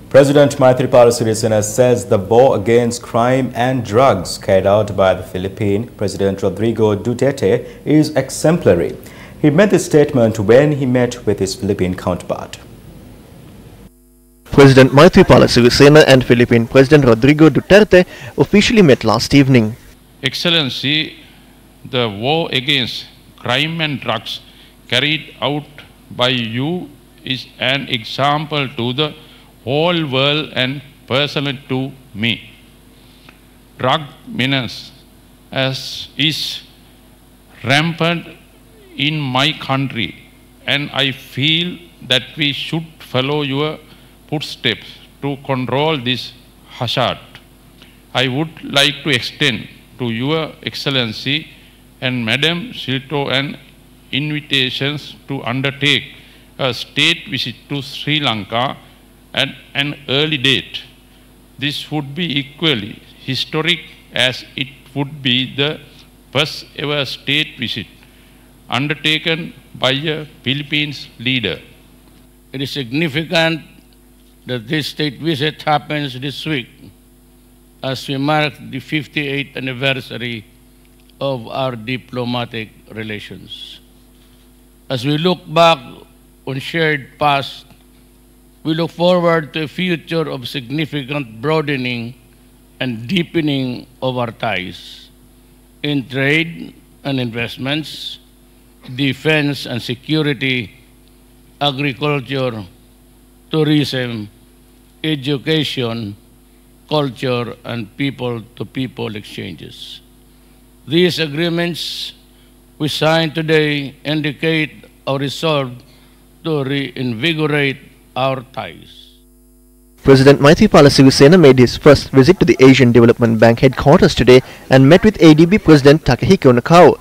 President Maithripala Sirisena says the war against crime and drugs carried out by the Philippine President Rodrigo Duterte is exemplary. He made this statement when he met with his Philippine counterpart. President Maithripala Sirisena and Philippine President Rodrigo Duterte officially met last evening. Excellency, the war against crime and drugs carried out by you is an example to the whole world and personally to me. Drug menace is rampant in my country, and I feel that we should follow your footsteps to control this hazard. I would like to extend to Your Excellency and Madam Silto an invitations to undertake a state visit to Sri Lanka at an early date. This would be equally historic as it would be the first ever state visit undertaken by a Philippines leader. It is significant that this state visit happens this week as we mark the 58th anniversary of our diplomatic relations. As we look back on shared past, we look forward to a future of significant broadening and deepening of our ties in trade and investments, defense and security, agriculture, tourism, education, culture, and people-to-people exchanges. These agreements we signed today indicate our resolve to reinvigorate our ties. President Maithripala Sirisena made his first visit to the Asian Development Bank headquarters today and met with ADB President Takehiko Nakao.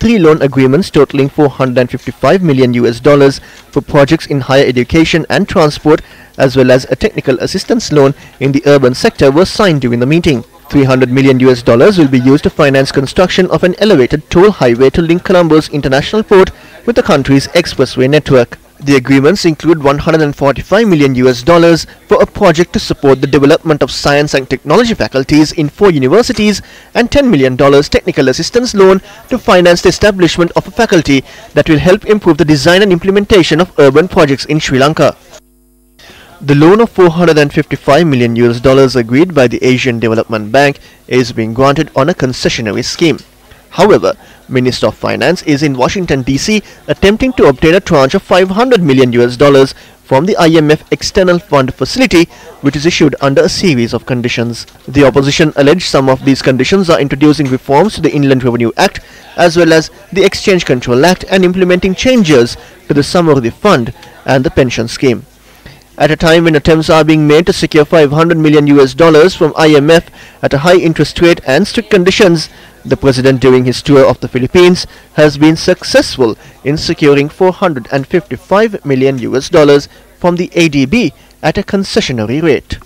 3 loan agreements totaling $455 million for projects in higher education and transport, as well as a technical assistance loan in the urban sector, were signed during the meeting. $300 million will be used to finance construction of an elevated toll highway to link Colombo's international port with the country's expressway network. The agreements include $145 million for a project to support the development of science and technology faculties in 4 universities and $10 million technical assistance loan to finance the establishment of a faculty that will help improve the design and implementation of urban projects in Sri Lanka. The loan of $455 million agreed by the Asian Development Bank is being granted on a concessionary scheme. However, Minister of Finance is in Washington, D.C. attempting to obtain a tranche of $500 million from the IMF External Fund Facility, which is issued under a series of conditions. The opposition alleged some of these conditions are introducing reforms to the Inland Revenue Act, as well as the Exchange Control Act, and implementing changes to the Samruddhi Fund and the pension scheme. At a time when attempts are being made to secure $500 million from IMF at a high interest rate and strict conditions, the President during his tour of the Philippines has been successful in securing $455 million from the ADB at a concessionary rate.